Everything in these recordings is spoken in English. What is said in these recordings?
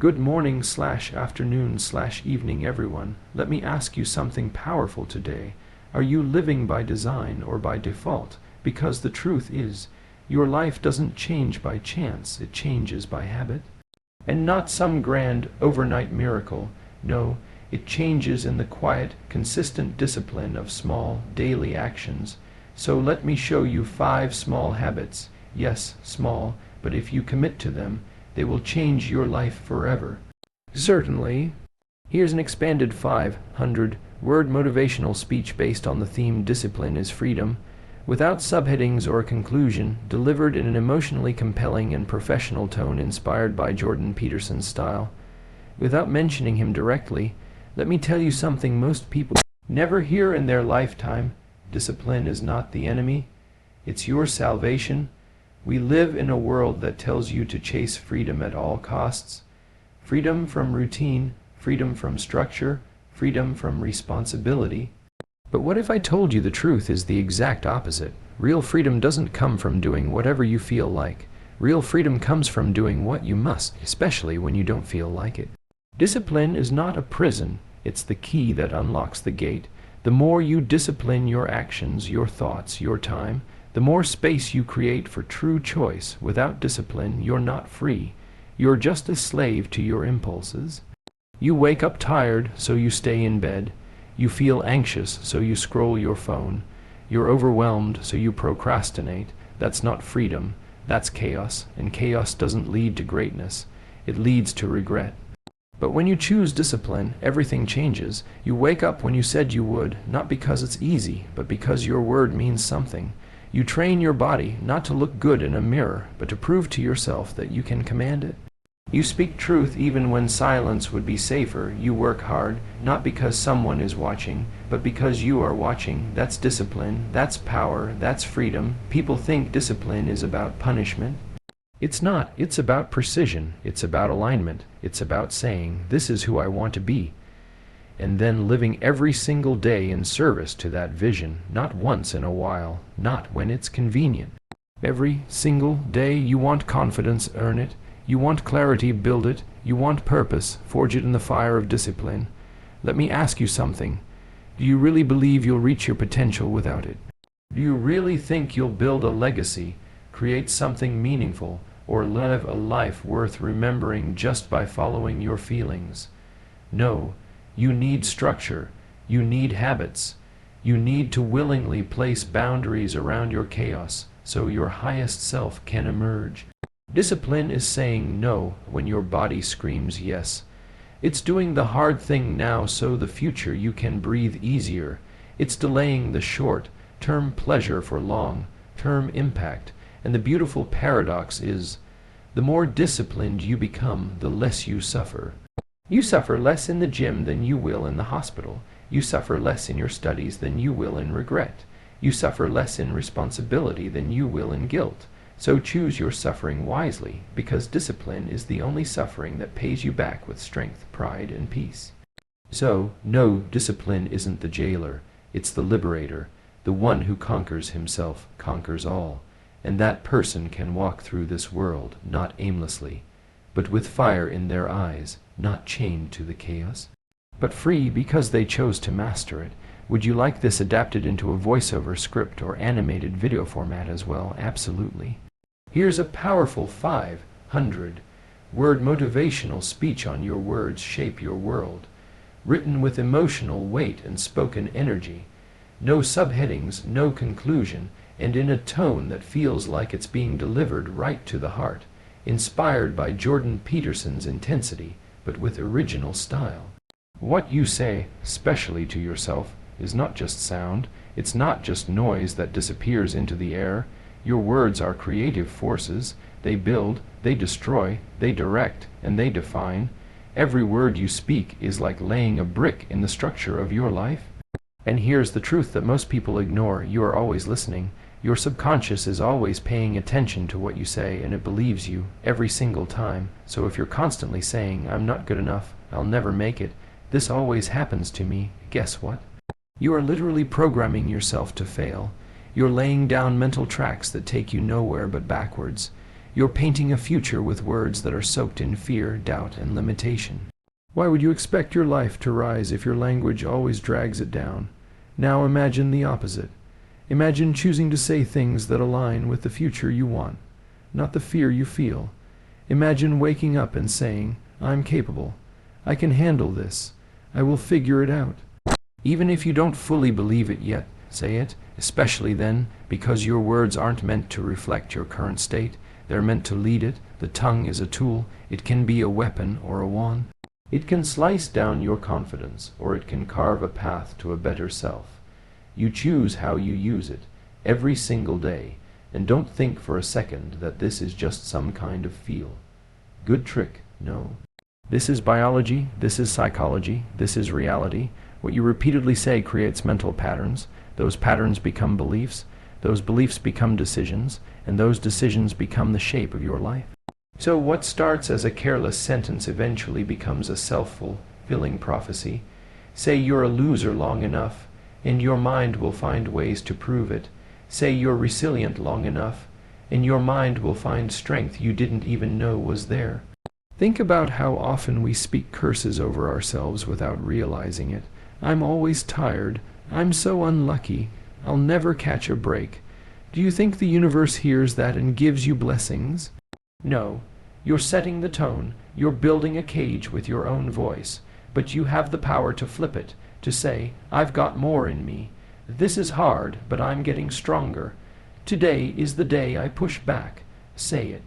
Good morning slash afternoon slash evening, everyone. Let me ask you something powerful today. Are you living by design or by default? Because the truth is, your life doesn't change by chance, it changes by habit. And not some grand overnight miracle. No, it changes in the quiet, consistent discipline of small, daily actions. So let me show you 5 small habits. Yes, small, but if you commit to them, they will change your life forever. Certainly. Here's an expanded 500-word motivational speech based on the theme Discipline is Freedom, without subheadings or a conclusion, delivered in an emotionally compelling and professional tone inspired by Jordan Peterson's style. Without mentioning him directly, let me tell you something most people never hear in their lifetime. Discipline is not the enemy. It's your salvation. We live in a world that tells you to chase freedom at all costs. Freedom from routine, freedom from structure, freedom from responsibility. But what if I told you the truth is the exact opposite? Real freedom doesn't come from doing whatever you feel like. Real freedom comes from doing what you must, especially when you don't feel like it. Discipline is not a prison. It's the key that unlocks the gate. The more you discipline your actions, your thoughts, your time, the more space you create for true choice. Without discipline, you're not free. You're just a slave to your impulses. You wake up tired, so you stay in bed. You feel anxious, so you scroll your phone. You're overwhelmed, so you procrastinate. That's not freedom. That's chaos, and chaos doesn't lead to greatness. It leads to regret. But when you choose discipline, everything changes. You wake up when you said you would, not because it's easy, but because your word means something. You train your body not to look good in a mirror, but to prove to yourself that you can command it. You speak truth even when silence would be safer. You work hard, not because someone is watching, but because you are watching. That's discipline, that's power, that's freedom. People think discipline is about punishment. It's not. It's about precision. It's about alignment. It's about saying, this is who I want to be. And then living every single day in service to that vision, not once in a while, not when it's convenient. Every single day you want confidence, earn it. You want clarity, build it. You want purpose, forge it in the fire of discipline. Let me ask you something. Do you really believe you'll reach your potential without it? Do you really think you'll build a legacy, create something meaningful, or live a life worth remembering just by following your feelings? No. You need structure. You need habits. You need to willingly place boundaries around your chaos so your highest self can emerge. Discipline is saying no when your body screams yes. It's doing the hard thing now so the future you can breathe easier. It's delaying the short-term pleasure for long-term impact. And the beautiful paradox is, the more disciplined you become, the less you suffer. You suffer less in the gym than you will in the hospital. You suffer less in your studies than you will in regret. You suffer less in responsibility than you will in guilt. So choose your suffering wisely, because discipline is the only suffering that pays you back with strength, pride, and peace. So, no, discipline isn't the jailer. It's the liberator. The one who conquers himself conquers all. And that person can walk through this world, not aimlessly, but with fire in their eyes, not chained to the chaos, but free because they chose to master it. Would you like this adapted into a voiceover script or animated video format as well? Absolutely. Here's a powerful 500-word motivational speech on your words shape your world, written with emotional weight and spoken energy. No subheadings, no conclusion, and in a tone that feels like it's being delivered right to the heart, inspired by Jordan Peterson's intensity, but with original style. What you say, especially to yourself, is not just sound. It's not just noise that disappears into the air. Your words are creative forces. They build, they destroy, they direct, and they define. Every word you speak is like laying a brick in the structure of your life. And here's the truth that most people ignore. You are always listening. Your subconscious is always paying attention to what you say, and it believes you every single time. So if you're constantly saying, I'm not good enough, I'll never make it, this always happens to me, guess what? You are literally programming yourself to fail. You're laying down mental tracks that take you nowhere but backwards. You're painting a future with words that are soaked in fear, doubt, and limitation. Why would you expect your life to rise if your language always drags it down? Now imagine the opposite. Imagine choosing to say things that align with the future you want, not the fear you feel. Imagine waking up and saying, "I'm capable. I can handle this. I will figure it out." Even if you don't fully believe it yet, say it, especially then, because your words aren't meant to reflect your current state. They're meant to lead it. The tongue is a tool. It can be a weapon or a wand. It can slice down your confidence, or it can carve a path to a better self. You choose how you use it, every single day, and don't think for a second that this is just some kind of feel. Good trick, no. This is biology, this is psychology, this is reality. What you repeatedly say creates mental patterns. Those patterns become beliefs. Those beliefs become decisions, and those decisions become the shape of your life. So what starts as a careless sentence eventually becomes a self-fulfilling prophecy. Say you're a loser long enough, and your mind will find ways to prove it. Say you're resilient long enough, and your mind will find strength you didn't even know was there. Think about how often we speak curses over ourselves without realizing it. I'm always tired. I'm so unlucky. I'll never catch a break. Do you think the universe hears that and gives you blessings? No. You're setting the tone. You're building a cage with your own voice. But you have the power to flip it, to say, "I've got more in me. This is hard, but I'm getting stronger. Today is the day I push back." Say it.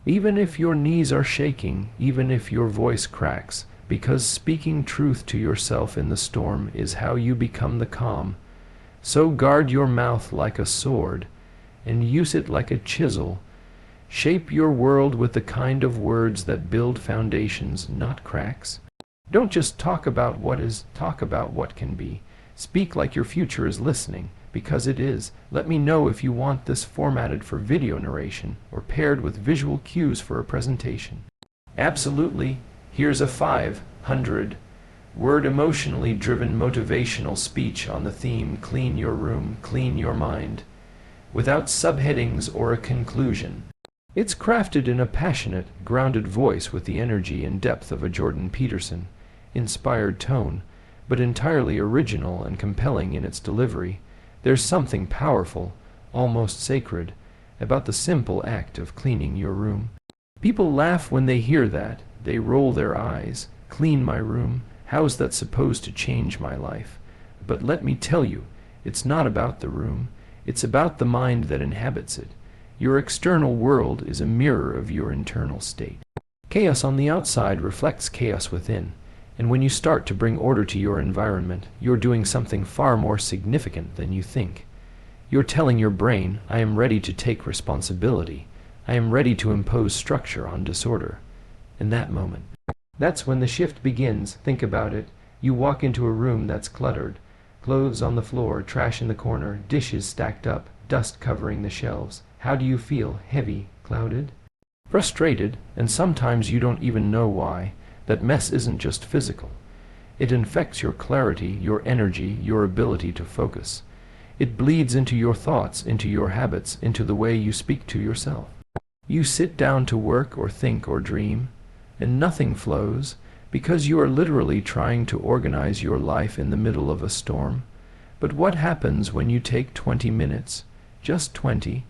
Even if your knees are shaking, even if your voice cracks, because speaking truth to yourself in the storm is how you become the calm. So guard your mouth like a sword, and use it like a chisel. Shape your world with the kind of words that build foundations, not cracks. Don't just talk about what is, talk about what can be. Speak like your future is listening, because it is. Let me know if you want this formatted for video narration or paired with visual cues for a presentation. Absolutely. Here's a 500-word emotionally driven motivational speech on the theme "Clean Your Room, Clean Your Mind," without subheadings or a conclusion. It's crafted in a passionate, grounded voice with the energy and depth of a Jordan Peterson inspired tone, but entirely original and compelling in its delivery. There's something powerful, almost sacred, about the simple act of cleaning your room. People laugh when they hear that. They roll their eyes. Clean my room? How's that supposed to change my life? But let me tell you, it's not about the room. It's about the mind that inhabits it. Your external world is a mirror of your internal state. Chaos on the outside reflects chaos within, and when you start to bring order to your environment, you're doing something far more significant than you think. You're telling your brain, "I am ready to take responsibility. I am ready to impose structure on disorder." In that moment, that's when the shift begins. Think about it. You walk into a room that's cluttered. Clothes on the floor, trash in the corner, dishes stacked up, dust covering the shelves. How do you feel? Heavy? Clouded? Frustrated? And sometimes you don't even know why. That mess isn't just physical. It infects your clarity, your energy, your ability to focus. It bleeds into your thoughts, into your habits, into the way you speak to yourself. You sit down to work or think or dream, and nothing flows, because you are literally trying to organize your life in the middle of a storm. But what happens when you take 20 minutes, just 20,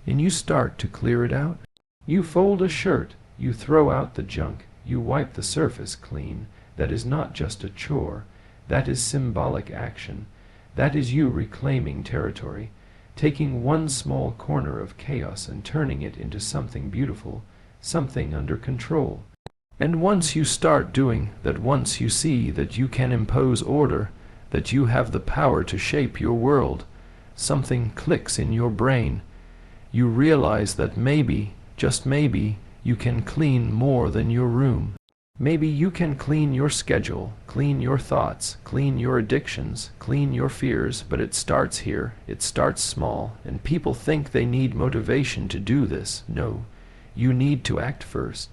and you start to clear it out? You fold a shirt, you throw out the junk, you wipe the surface clean. That is not just a chore. That is symbolic action. That is you reclaiming territory, taking one small corner of chaos and turning it into something beautiful, something under control. And once you start doing that, once you see that you can impose order, that you have the power to shape your world, something clicks in your brain. You realize that maybe, just maybe, you can clean more than your room. Maybe you can clean your schedule, clean your thoughts, clean your addictions, clean your fears, but it starts here. It starts small, and people think they need motivation to do this. No, you need to act first.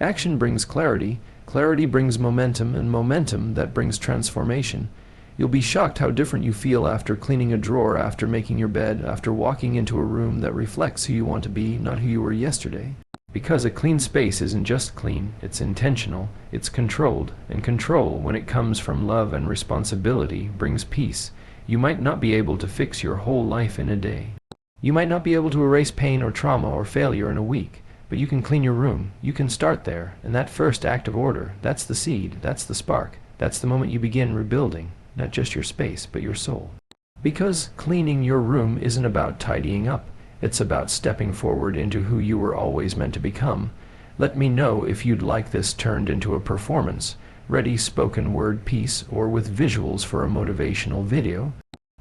Action brings clarity, clarity brings momentum, and momentum that brings transformation. You'll be shocked how different you feel after cleaning a drawer, after making your bed, after walking into a room that reflects who you want to be, not who you were yesterday. Because a clean space isn't just clean, it's intentional, it's controlled, and control, when it comes from love and responsibility, brings peace. You might not be able to fix your whole life in a day. You might not be able to erase pain or trauma or failure in a week, but you can clean your room. You can start there, and that first act of order, that's the seed, that's the spark. That's the moment you begin rebuilding, not just your space, but your soul. Because cleaning your room isn't about tidying up. It's about stepping forward into who you were always meant to become. Let me know if you'd like this turned into a performance, ready spoken word piece, or with visuals for a motivational video.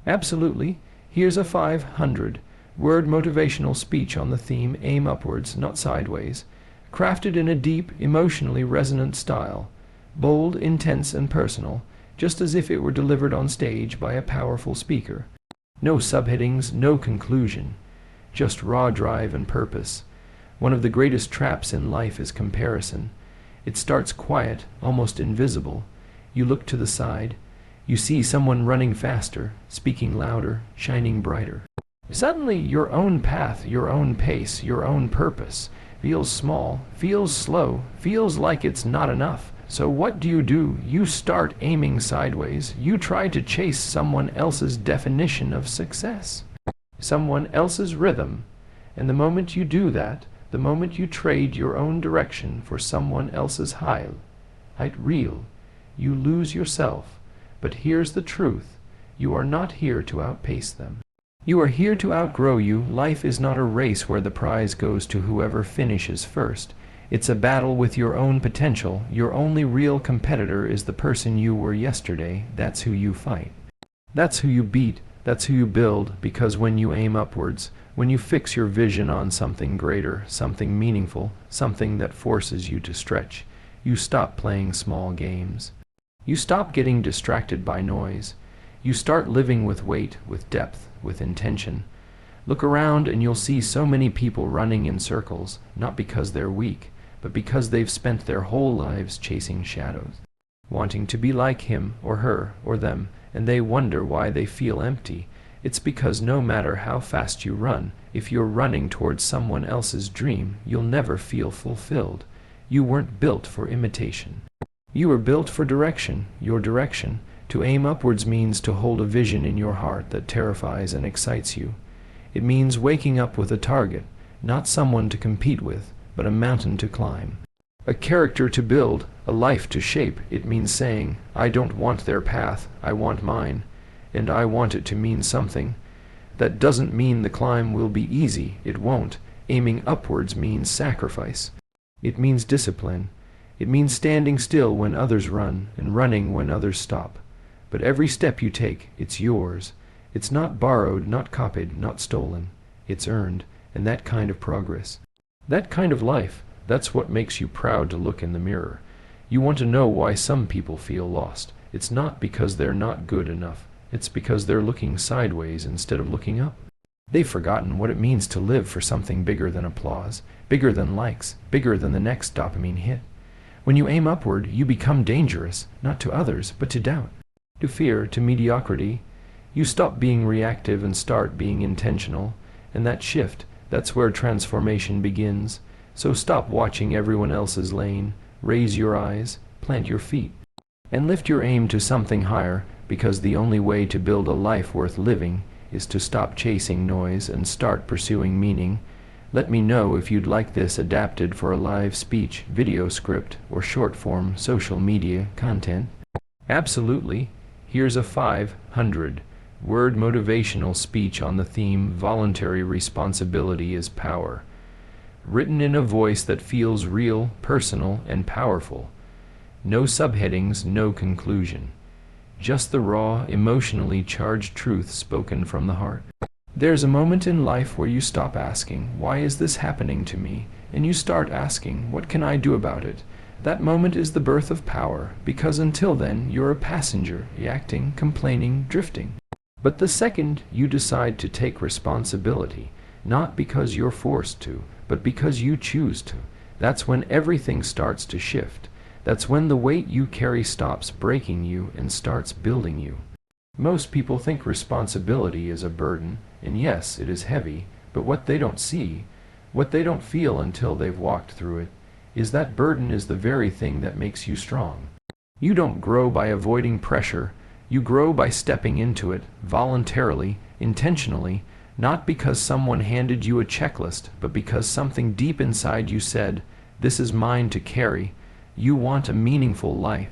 Absolutely. Here's a 500-word motivational speech on the theme Aim Upwards, Not Sideways, crafted in a deep, emotionally resonant style, bold, intense, and personal, just as if it were delivered on stage by a powerful speaker. No subheadings, no conclusion. Just raw drive and purpose. One of the greatest traps in life is comparison. It starts quiet, almost invisible. You look to the side. You see someone running faster, speaking louder, shining brighter. Suddenly, your own path, your own pace, your own purpose feels small, feels slow, feels like it's not enough. So what do? You start aiming sideways. You try to chase someone else's definition of success, someone else's rhythm. And the moment you do that, the moment you trade your own direction for someone else's height real, you lose yourself. But here's the truth. You are not here to outpace them. You are here to outgrow you. Life is not a race where the prize goes to whoever finishes first. It's a battle with your own potential. Your only real competitor is the person you were yesterday. That's who you fight. That's who you beat. That's who you build, because when you aim upwards, when you fix your vision on something greater, something meaningful, something that forces you to stretch, you stop playing small games. You stop getting distracted by noise. You start living with weight, with depth, with intention. Look around and you'll see so many people running in circles, not because they're weak, but because they've spent their whole lives chasing shadows, wanting to be like him or her or them, and they wonder why they feel empty. It's because no matter how fast you run, if you're running towards someone else's dream, you'll never feel fulfilled. You weren't built for imitation. You were built for direction, your direction. To aim upwards means to hold a vision in your heart that terrifies and excites you. It means waking up with a target, not someone to compete with, but a mountain to climb. A character to build, a life to shape. It means saying, I don't want their path, I want mine, and I want it to mean something. That doesn't mean the climb will be easy, it won't. Aiming upwards means sacrifice. It means discipline. It means standing still when others run, and running when others stop. But every step you take, it's yours. It's not borrowed, not copied, not stolen. It's earned, and that kind of progress, that kind of life, that's what makes you proud to look in the mirror. You want to know why some people feel lost. It's not because they're not good enough. It's because they're looking sideways instead of looking up. They've forgotten what it means to live for something bigger than applause, bigger than likes, bigger than the next dopamine hit. When you aim upward, you become dangerous, not to others, but to doubt, to fear, to mediocrity. You stop being reactive and start being intentional, and that shift, that's where transformation begins. So stop watching everyone else's lane, raise your eyes, plant your feet, and lift your aim to something higher, because the only way to build a life worth living is to stop chasing noise and start pursuing meaning. Let me know if you'd like this adapted for a live speech, video script, or short-form social media content. Absolutely. Here's a 500-word motivational speech on the theme Voluntary Responsibility is Power, written in a voice that feels real, personal, and powerful. No subheadings, no conclusion. Just the raw, emotionally charged truth spoken from the heart. There's a moment in life where you stop asking, why is this happening to me? And you start asking, what can I do about it? That moment is the birth of power, because until then, you're a passenger, reacting, complaining, drifting. But the second you decide to take responsibility, not because you're forced to, but because you choose to, that's when everything starts to shift. That's when the weight you carry stops breaking you and starts building you. Most people think responsibility is a burden, and yes, it is heavy, but what they don't see, What they don't feel until they've walked through it is that burden is the very thing that makes you strong. You don't grow by avoiding pressure. You grow by stepping into it, voluntarily, intentionally, not because someone handed you a checklist, but because something deep inside you said, "This is mine to carry." You want a meaningful life.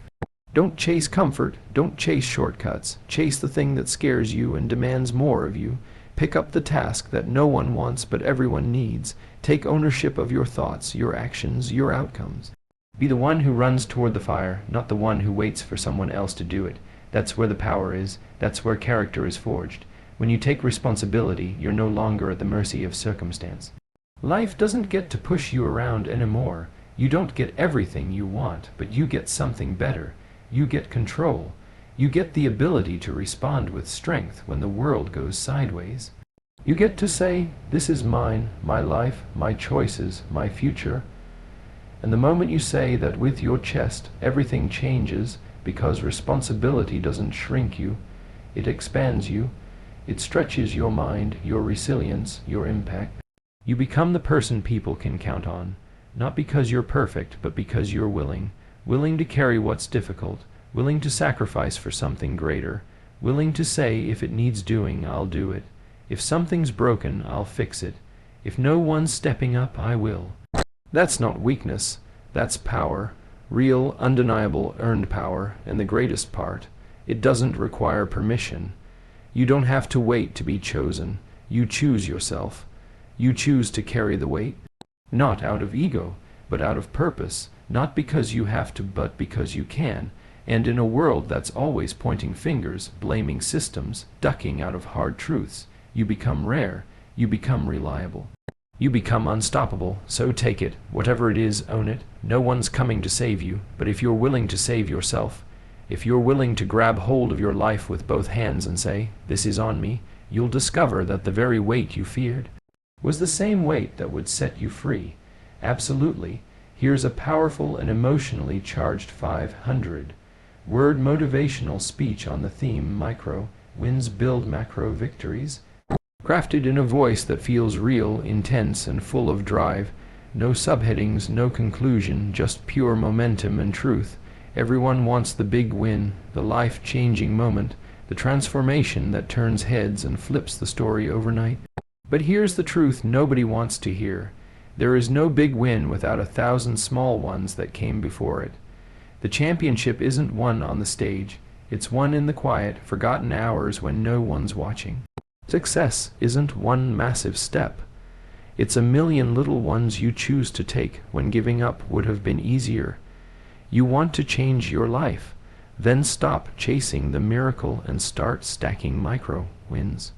Don't chase comfort, don't chase shortcuts. Chase the thing that scares you and demands more of you. Pick up the task that no one wants but everyone needs. Take ownership of your thoughts, your actions, your outcomes. Be the one who runs toward the fire, not the one who waits for someone else to do it. That's where the power is. That's where character is forged. When you take responsibility, you're no longer at the mercy of circumstance. Life doesn't get to push you around anymore. You don't get everything you want, but you get something better. You get control. You get the ability to respond with strength when the world goes sideways. You get to say, "This is mine, my life, my choices, my future." And the moment you say that with your chest, everything changes because responsibility doesn't shrink you, it expands you, it stretches your mind, your resilience, your impact. You become the person people can count on, not because you're perfect, but because you're willing to carry what's difficult, willing to sacrifice for something greater, willing to say, "If it needs doing, I'll do it. If something's broken, I'll fix it. If no one's stepping up, I will." That's not weakness, that's power, real, undeniable, earned power, and the greatest part, it doesn't require permission. You don't have to wait to be chosen. You choose yourself. You choose to carry the weight, not out of ego, but out of purpose, not because you have to, but because you can. And in a world that's always pointing fingers, blaming systems, ducking out of hard truths, you become rare, you become reliable. You become unstoppable, so take it. Whatever it is, own it. No one's coming to save you, but if you're willing to save yourself, if you're willing to grab hold of your life with both hands and say, "This is on me," you'll discover that the very weight you feared was the same weight that would set you free. Absolutely. Here's a powerful and emotionally charged 500-word motivational speech on the theme Micro Wins Build Macro Victories. Crafted in a voice that feels real, intense, and full of drive. No subheadings, no conclusion, just pure momentum and truth. Everyone wants the big win, the life-changing moment, the transformation that turns heads and flips the story overnight. But here's the truth nobody wants to hear. There is no big win without 1,000 small ones that came before it. The championship isn't won on the stage. It's won in the quiet, forgotten hours when no one's watching. Success isn't one massive step. It's a million little ones you choose to take when giving up would have been easier. You want to change your life. Then stop chasing the miracle and start stacking micro wins.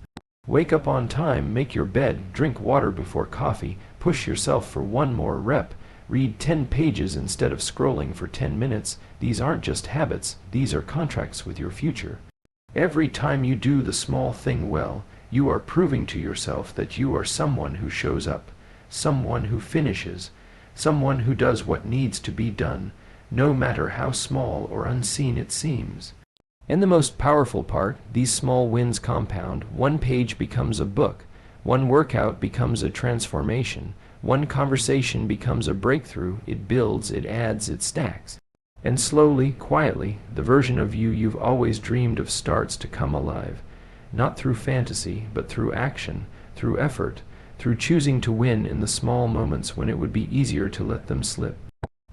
Wake up on time, make your bed, drink water before coffee, push yourself for one more rep, read 10 pages instead of scrolling for 10 minutes. These aren't just habits, these are contracts with your future. Every time you do the small thing well, you are proving to yourself that you are someone who shows up, someone who finishes, someone who does what needs to be done, no matter how small or unseen it seems. And the most powerful part, these small wins compound. One page becomes a book, one workout becomes a transformation, one conversation becomes a breakthrough. It builds, it adds, it stacks. And slowly, quietly, the version of you you've always dreamed of starts to come alive. Not through fantasy, but through action, through effort, through choosing to win in the small moments when it would be easier to let them slip.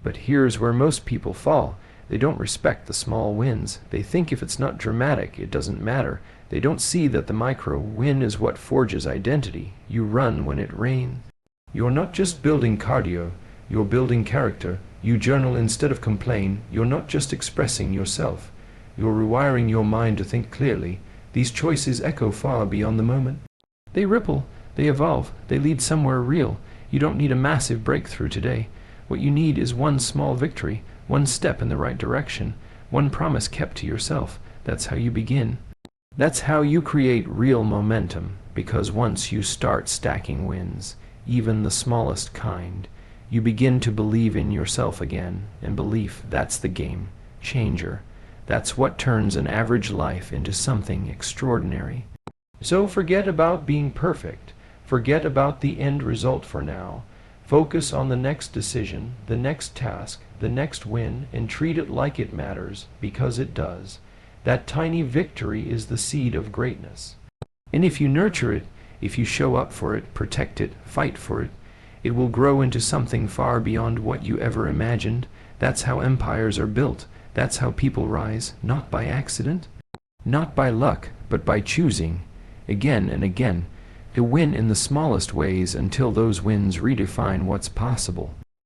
But here's where most people fall. They don't respect the small wins. They think if it's not dramatic, it doesn't matter. They don't see that the micro win is what forges identity. You run when it rains. You're not just building cardio, you're building character. You journal instead of complain. You're not just expressing yourself. You're rewiring your mind to think clearly. These choices echo far beyond the moment. They ripple, they evolve, they lead somewhere real. You don't need a massive breakthrough today. What you need is one small victory, one step in the right direction, one promise kept to yourself. That's how you begin. That's how you create real momentum, because once you start stacking wins, even the smallest kind, you begin to believe in yourself again, and belief, that's the game changer. That's what turns an average life into something extraordinary. So forget about being perfect. Forget about the end result for now. Focus on the next decision, the next task, the next win, and treat it like it matters, because it does. That tiny victory is the seed of greatness. And if you nurture it, if you show up for it, protect it, fight for it, it will grow into something far beyond what you ever imagined. That's how empires are built. That's how people rise, not by accident, not by luck, but by choosing, again and again, to win in the smallest ways until those wins redefine what's possible.